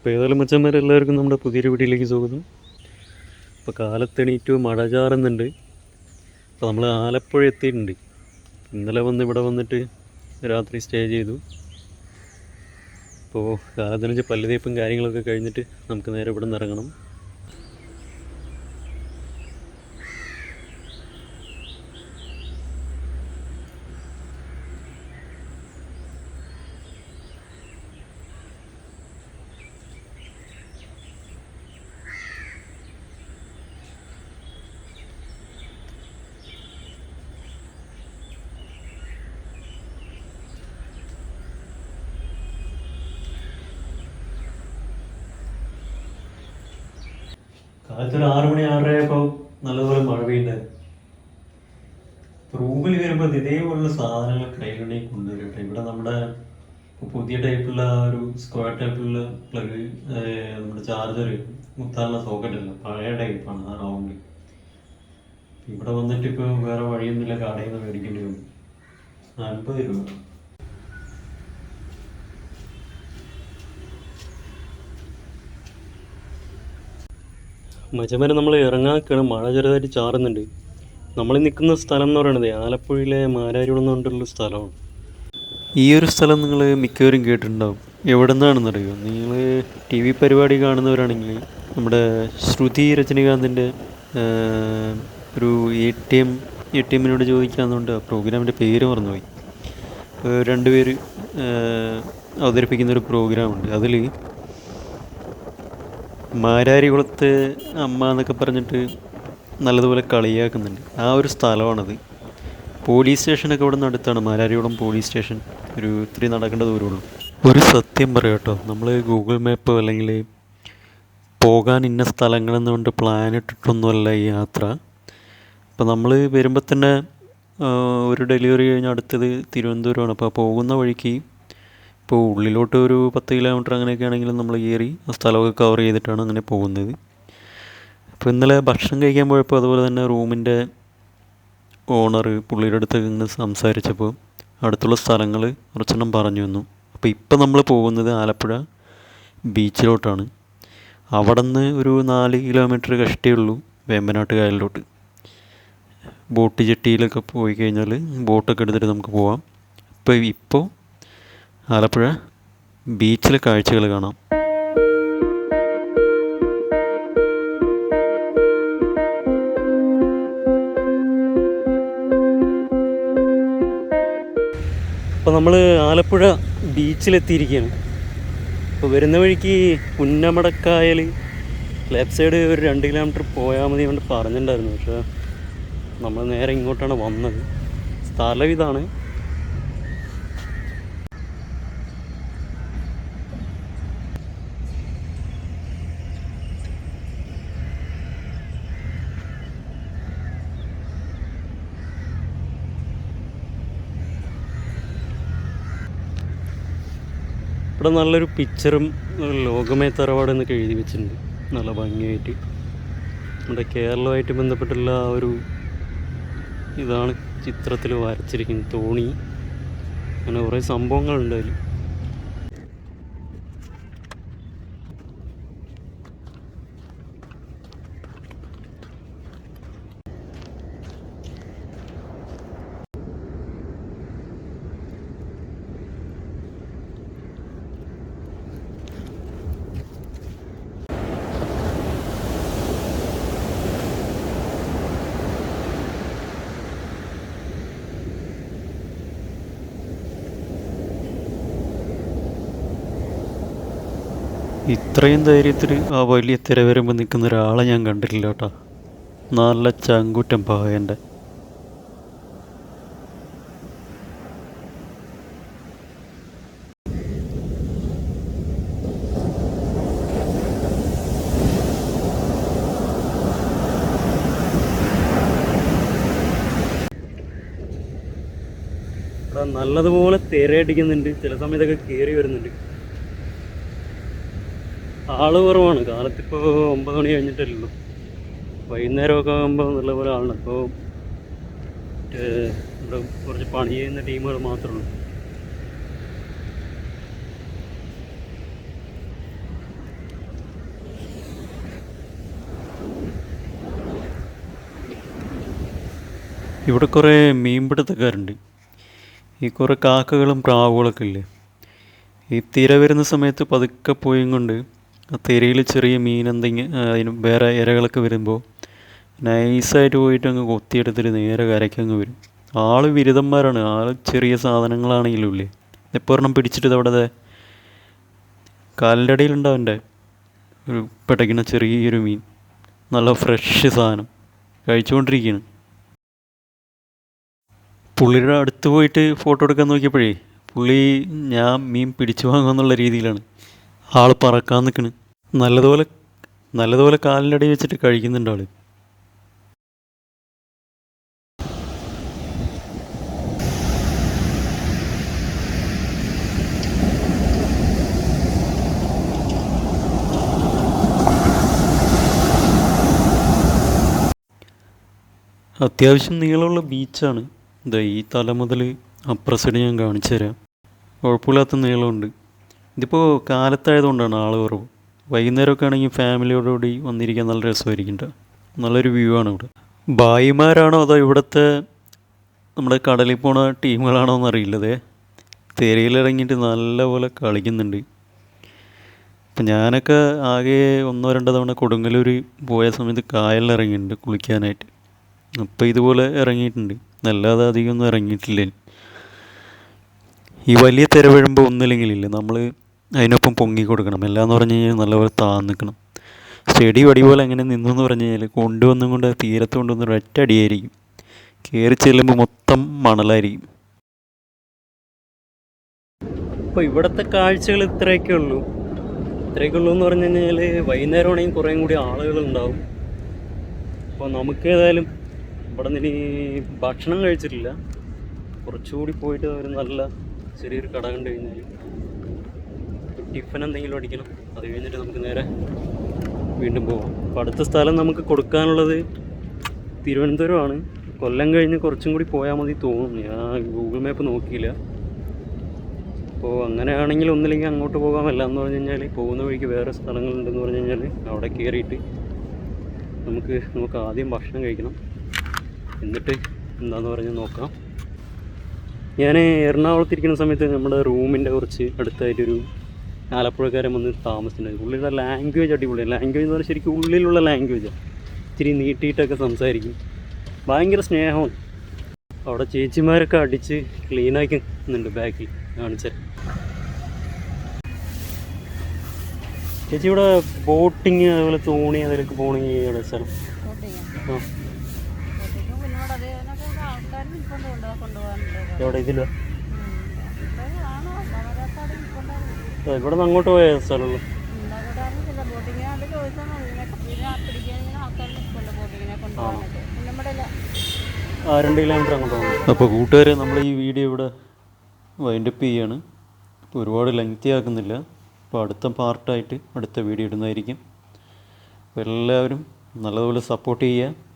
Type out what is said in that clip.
അപ്പോൾ ഏതായാലും മച്ചന്മാരെല്ലാവർക്കും നമ്മുടെ പുതിയൊരു വീഡിയോയിലേക്ക് സ്വാഗതം. ഇപ്പോൾ കാലത്തെണീറ്റു മഴ ചാറുന്നുണ്ട്. അപ്പോൾ നമ്മൾ ആലപ്പുഴ എത്തിയിട്ടുണ്ട്. ഇന്നലെ ഇവിടെ വന്നിട്ട് രാത്രി സ്റ്റേ ചെയ്തു. അപ്പോൾ കാലത്തെണീച്ച് പല്ല് തേപ്പും കാര്യങ്ങളൊക്കെ കഴിഞ്ഞിട്ട് നമുക്ക് നേരെ ഇവിടെ നിന്ന് ഇറങ്ങണം. കാലത്തൊരു 6 മണി 6:30 നല്ലതുപോലെ മഴ പെയ്യുന്നത്. റൂമിൽ വരുമ്പോൾ ഇതേപോലുള്ള സാധനങ്ങൾ കയ്യിലുണ്ടെങ്കിൽ കൊണ്ടുവരും കേട്ടോ. ഇവിടെ നമ്മുടെ പുതിയ ടൈപ്പുള്ള ഒരു സ്ക്വയർ ടൈപ്പുള്ള പ്ലഗ്, നമ്മുടെ ചാർജർ കുത്താനുള്ള സോക്കറ്റ് അല്ല, പഴയ ടൈപ്പാണ് ആ റൗണ്ട്. ഇവിടെ വന്നിട്ട് ഇപ്പോൾ വേറെ വഴിയൊന്നുമില്ല, കടയിൽ നിന്ന് മേടിക്കേണ്ടി വന്നു. 40 രൂപ. മച്ചന്മാരെ നമ്മൾ ഇറങ്ങാക്കാണ്. മഴ ചെറുതായിട്ട് ചാറുന്നുണ്ട്. നമ്മൾ നിൽക്കുന്ന സ്ഥലം എന്ന് പറയുന്നത് ആലപ്പുഴയിലെ മാരാരികുളം എന്ന് പറഞ്ഞിട്ടുള്ള സ്ഥലമാണ്. ഈ ഒരു സ്ഥലം നിങ്ങൾ മിക്കവരും കേട്ടിട്ടുണ്ടാവും. എവിടെ നിന്നാണെന്നറിയോ? നിങ്ങൾ ടി വി പരിപാടി കാണുന്നവരാണെങ്കിൽ നമ്മുടെ ശ്രുതി രജനികാന്തിൻ്റെ ഒരു എ ടി എമ്മിനോട് ചോദിക്കാമെന്നുണ്ട്. ആ പ്രോഗ്രാമിൻ്റെ പേര് മറന്നുപോയി. രണ്ടുപേര് അവതരിപ്പിക്കുന്നൊരു പ്രോഗ്രാമുണ്ട്. അതിൽ മാരാരികുളത്ത് അമ്മ എന്നൊക്കെ പറഞ്ഞിട്ട് നല്ലതുപോലെ കളിയാക്കുന്നുണ്ട്. ആ ഒരു സ്ഥലമാണത്. പോലീസ് സ്റ്റേഷനൊക്കെ ഇവിടെ നിന്ന് അടുത്താണ്. മാരാരികുളം പോലീസ് സ്റ്റേഷൻ ഒരു ഇത്തിരി നടക്കേണ്ട ദൂരമുള്ളൂ. ഒരു സത്യം പറയാം കേട്ടോ, നമ്മൾ ഗൂഗിൾ മാപ്പ് അല്ലെങ്കിൽ പോകാൻ ഇന്ന സ്ഥലങ്ങളെന്ന് കൊണ്ട് പ്ലാൻ ഇട്ടിട്ടൊന്നുമല്ല ഈ യാത്ര. അപ്പോൾ നമ്മൾ വരുമ്പോൾ തന്നെ ഒരു ഡെലിവറി കഴിഞ്ഞ് അടുത്തത് തിരുവനന്തപുരമാണ്. അപ്പോൾ പോകുന്ന വഴിക്ക് ഇപ്പോൾ ഉള്ളിലോട്ട് ഒരു 10 കിലോമീറ്റർ അങ്ങനെയൊക്കെ ആണെങ്കിലും നമ്മൾ കയറി ആ സ്ഥലമൊക്കെ കവർ ചെയ്തിട്ടാണ് അങ്ങനെ പോകുന്നത്. അപ്പോൾ ഇന്നലെ ഭക്ഷണം കഴിക്കാൻ പോയപ്പോൾ അതുപോലെ തന്നെ റൂമിൻ്റെ ഓണർ പുള്ളിയുടെ അടുത്തൊക്കെ ഇങ്ങനെ സംസാരിച്ചപ്പോൾ അടുത്തുള്ള സ്ഥലങ്ങൾ കുറച്ചെണ്ണം പറഞ്ഞു തന്നു. അപ്പോൾ ഇപ്പം നമ്മൾ പോകുന്നത് ആലപ്പുഴ ബീച്ചിലോട്ടാണ്. അവിടെ നിന്ന് ഒരു 4 കിലോമീറ്റർ കഷ്ടിയേ ഉള്ളൂ വേമ്പനാട്ട് കായലിലോട്ട്. ബോട്ട് ജെട്ടിയിലൊക്കെ പോയി കഴിഞ്ഞാൽ ബോട്ടൊക്കെ എടുത്തിട്ട് നമുക്ക് പോവാം. ഇപ്പോൾ ആലപ്പുഴ ബീച്ചിലെ കാഴ്ചകൾ കാണാം. അപ്പോൾ നമ്മൾ ആലപ്പുഴ ബീച്ചിലെത്തിയിരിക്കുകയാണ്. അപ്പോൾ വരുന്ന വഴിക്ക് പുന്നമടക്കായൽ ലെഫ്റ്റ് സൈഡ് ഒരു 2 കിലോമീറ്റർ പോയാൽ മതി കൊണ്ട് പറഞ്ഞിട്ടുണ്ടായിരുന്നു. പക്ഷേ നമ്മൾ നേരെ ഇങ്ങോട്ടാണ് വന്നത്. സ്ഥലം ഇതാണ്. ഇവിടെ നല്ലൊരു പിക്ചറും ലോകമേ തറവാട് എന്നൊക്കെ എഴുതി വെച്ചിട്ടുണ്ട് നല്ല ഭംഗിയായിട്ട്. നമ്മുടെ കേരളമായിട്ട് ബന്ധപ്പെട്ടുള്ള ആ ഒരു ഇതാണ് ചിത്രത്തിൽ വരച്ചിരിക്കുന്നത്. തോണി അങ്ങനെ കുറേ സംഭവങ്ങളുണ്ട് അതിൽ. ഇത്രയും ധൈര്യത്തിൽ ആ വലിയ തിര വരുമ്പോൾ നിൽക്കുന്ന ഒരാളെ ഞാൻ കണ്ടിട്ടില്ല കേട്ടോ. നല്ല ചങ്കൂറ്റം പായൻ്റെ. നല്ലതുപോലെ തിരയടിക്കുന്നുണ്ട്. ചില സമയത്തൊക്കെ കയറി വരുന്നുണ്ട്. ആൾ കുറവാണ്. കാലത്തിപ്പോൾ 9 മണി കഴിഞ്ഞിട്ടല്ലോ. വൈകുന്നേരമൊക്കെ ആകുമ്പോൾ നല്ലപോലെ ആളാണ്. അപ്പോൾ ഇവിടെ കുറച്ച് പണി ചെയ്യുന്ന ടീമുകൾ മാത്രമേ ഉള്ളൂ. ഇവിടെ കുറേ മീൻപിടുത്തക്കാരുണ്ട്. ഈ കുറേ കാക്കകളും പ്രാവുകളൊക്കെ ഇല്ലേ, ഈ തിര വരുന്ന സമയത്ത് പതുക്കെ പോയും കൊണ്ട് ആ തിരയിൽ ചെറിയ മീൻ എന്തെങ്കിലും അതിന് വേറെ ഇരകളൊക്കെ വരുമ്പോൾ നൈസായിട്ട് പോയിട്ട് അങ്ങ് കൊത്തിയെടുത്തിട്ട് നേരെ കരയ്ക്കങ്ങ് വരും. ആൾ ബിരുദന്മാരാണ്. ആൾ ചെറിയ സാധനങ്ങളാണെങ്കിലും ഇല്ലേ, എപ്പോൾ ഒരെണ്ണം പിടിച്ചിട്ട് അവിടെ കാലിൻ്റെ അടിയിലുണ്ടാവും എൻ്റെ ഒരു പിടയ്ക്കുന്ന ചെറിയൊരു മീൻ, നല്ല ഫ്രഷ് സാധനം കഴിച്ചുകൊണ്ടിരിക്കുകയാണ്. പുള്ളിയുടെ അടുത്ത് പോയിട്ട് ഫോട്ടോ എടുക്കാൻ നോക്കിയപ്പോഴേ പുള്ളി ഞാൻ മീൻ പിടിച്ചു വാങ്ങുമെന്നുള്ള രീതിയിലാണ് ആൾ പറക്കാൻ നിൽക്കണ്. നല്ലതുപോലെ നല്ലതുപോലെ കാലിൻ്റെ അടി വെച്ചിട്ട് കഴിക്കുന്നുണ്ട് ആൾ. അത്യാവശ്യം നീളമുള്ള ബീച്ചാണ്. ഇതാ ഈ തല മുതൽ അപ്പുറ സൈഡ് ഞാൻ കാണിച്ചു തരാം. കുഴപ്പമില്ലാത്ത നീളമുണ്ട്. ഇതിപ്പോൾ കാലത്തായതുകൊണ്ടാണ് ആൾ കുറവ്. വൈകുന്നേരമൊക്കെ ആണെങ്കിൽ ഫാമിലിയോടുകൂടി വന്നിരിക്കാൻ നല്ല രസമായിരിക്കും ട്ടോ. നല്ലൊരു വ്യൂ ആണ് ഇവിടെ. ഭായിമാരാണോ അതോ ഇവിടുത്തെ നമ്മുടെ കടലിൽ പോണ ടീമുകളാണോ എന്നറിയില്ലതേ, തിരയിലിറങ്ങിയിട്ട് നല്ലപോലെ കളിക്കുന്നുണ്ട്. ഇപ്പം ഞാനൊക്കെ ആകെ ഒന്നോ രണ്ടോ തവണ കൊടുങ്ങല്ലൂർ പോയ സമയത്ത് കായലിൽ ഇറങ്ങിയിട്ടുണ്ട് കുളിക്കാനായിട്ട്. അപ്പോൾ ഇതുപോലെ ഇറങ്ങിയിട്ടുണ്ട്, അല്ലാതെ അധികമൊന്നും ഇറങ്ങിയിട്ടില്ല. ഈ വലിയ തിര വീഴുമ്പോൾ ഒന്നുമില്ലെങ്കിലില്ല നമ്മൾ അതിനൊപ്പം പൊങ്ങി കൊടുക്കണം. എല്ലാന്ന് പറഞ്ഞു കഴിഞ്ഞാൽ നല്ലപോലെ താന്ന് നിൽക്കണം. ചെടി വടി പോലെ എങ്ങനെ നിന്നു എന്ന് പറഞ്ഞു കഴിഞ്ഞാൽ കൊണ്ടുവന്നും കൊണ്ട് തീരത്ത് കൊണ്ടുവന്ന് ഒരൊറ്റ അടിയായിരിക്കും. കയറി ചെല്ലുമ്പോൾ മൊത്തം മണലായിരിക്കും. ഇപ്പോൾ ഇവിടുത്തെ കാഴ്ചകൾ ഇത്രയൊക്കെ ഉള്ളൂ. എന്ന് പറഞ്ഞു കഴിഞ്ഞാൽ വൈകുന്നേരമാണെങ്കിൽ കുറേയും കൂടി ആളുകളുണ്ടാവും. അപ്പോൾ നമുക്ക് ഏതായാലും ഇവിടെ നിന്ന് ഇനി ഭക്ഷണം കഴിച്ചിട്ടില്ല, കുറച്ചുകൂടി പോയിട്ട് ഒരു നല്ല ചെറിയൊരു കട കണ്ടു കഴിഞ്ഞാൽ ഒരു ടിഫിൻ എന്തെങ്കിലും അടിക്കണം. അത് കഴിഞ്ഞിട്ട് നമുക്ക് നേരെ വീണ്ടും പോകാം. അപ്പോൾ അടുത്ത സ്ഥലം നമുക്ക് കൊടുക്കാനുള്ളത് തിരുവനന്തപുരമാണ്. കൊല്ലം കഴിഞ്ഞ് കുറച്ചും കൂടി പോയാൽ മതി തോന്നുന്നു. ഞാൻ ഗൂഗിൾ മാപ്പ് നോക്കിയില്ല. അപ്പോൾ അങ്ങനെയാണെങ്കിൽ ഒന്നില്ലെങ്കിൽ അങ്ങോട്ട് പോകാം, എന്ന് പറഞ്ഞു കഴിഞ്ഞാൽ പോകുന്ന വഴിക്ക് വേറെ സ്ഥലങ്ങളുണ്ടെന്ന് പറഞ്ഞു കഴിഞ്ഞാൽ അവിടെ കയറിയിട്ട് നമുക്ക് ആദ്യം ഭക്ഷണം കഴിക്കണം, എന്നിട്ട് എന്താണെന്ന് പറഞ്ഞ് നോക്കാം. ഞാൻ എറണാകുളത്തിരിക്കുന്ന സമയത്ത് നമ്മുടെ റൂമിൻ്റെ കുറച്ച് അടുത്തായിട്ടൊരു ആലപ്പുഴക്കാരൻ വന്ന് താമസിച്ചിട്ടുണ്ട്. പുള്ളിയുടെ ലാംഗ്വേജ് അടിപൊളിയാണ്. ലാംഗ്വേജ് എന്ന് പറഞ്ഞാൽ ശരിക്കും ഉള്ളിലുള്ള ലാംഗ്വേജാണ്. ഇത്തിരി നീട്ടിയിട്ടൊക്കെ സംസാരിക്കും, ഭയങ്കര സ്നേഹമാണ്. അവിടെ ചേച്ചിമാരൊക്കെ അടിച്ച് ക്ലീനാക്കുന്നുണ്ട്. ബാക്കിൽ കാണിച്ചാൽ ചേച്ചി ഇവിടെ ബോട്ടിങ് അതുപോലെ തോണി അതിലൊക്കെ പോകണമെങ്കിൽ ഇവിടെ സ്ഥലം എവിടെ ഇതില്ല ഇവിടെ നിന്ന് അങ്ങോട്ട് പോയ സ്ഥലമുള്ളൂ. ആ 2 കിലോമീറ്റർ അങ്ങോട്ട് പോകുന്നു. അപ്പോൾ കൂട്ടുകാരെ, നമ്മൾ ഈ വീഡിയോ ഇവിടെ വൈൻഡപ്പ് ചെയ്യാണ്. ഇപ്പോൾ ഒരുപാട് ലെങ്തി ആക്കുന്നില്ല. അപ്പോൾ അടുത്ത പാർട്ടായിട്ട് അടുത്ത വീഡിയോ ഇടുന്നതായിരിക്കും. അപ്പോൾ എല്ലാവരും നല്ലതുപോലെ സപ്പോർട്ട് ചെയ്യുക.